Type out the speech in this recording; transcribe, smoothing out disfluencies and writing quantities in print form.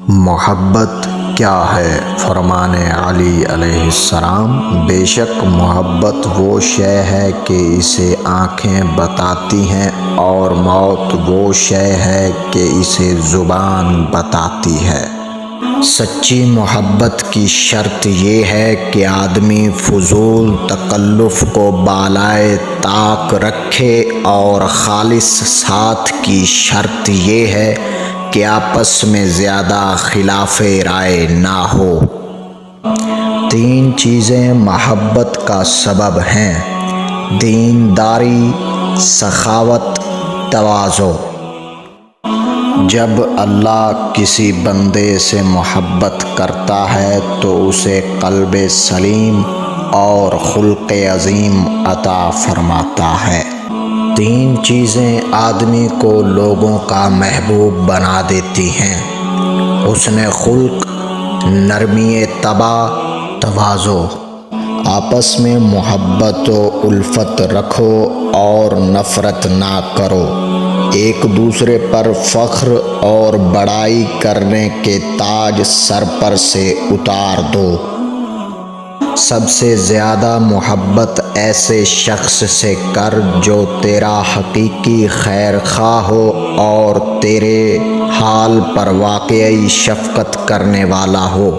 محبت کیا ہے؟ فرمان علی علیہ السلام، بے شک محبت وہ شے ہے کہ اسے آنکھیں بتاتی ہیں، اور موت وہ شے ہے کہ اسے زبان بتاتی ہے۔ سچی محبت کی شرط یہ ہے کہ آدمی فضول تکلف کو بالائے طاق رکھے، اور خالص ساتھ کی شرط یہ ہے کہ آپس میں زیادہ خلاف رائے نہ ہو۔ 3 چیزیں محبت کا سبب ہیں: دینداری، سخاوت، تواضع۔ جب اللہ کسی بندے سے محبت کرتا ہے تو اسے قلب سلیم اور خلق عظیم عطا فرماتا ہے۔ 3 چیزیں آدمی کو لوگوں کا محبوب بنا دیتی ہیں: حسن خلق، نرمی طبع، تواضع۔ آپس میں محبت و الفت رکھو اور نفرت نہ کرو۔ ایک دوسرے پر فخر اور بڑائی کرنے کے تاج سر پر سے اتار دو۔ سب سے زیادہ محبت ایسے شخص سے کر جو تیرا حقیقی خیر خواہ ہو اور تیرے حال پر واقعی شفقت کرنے والا ہو۔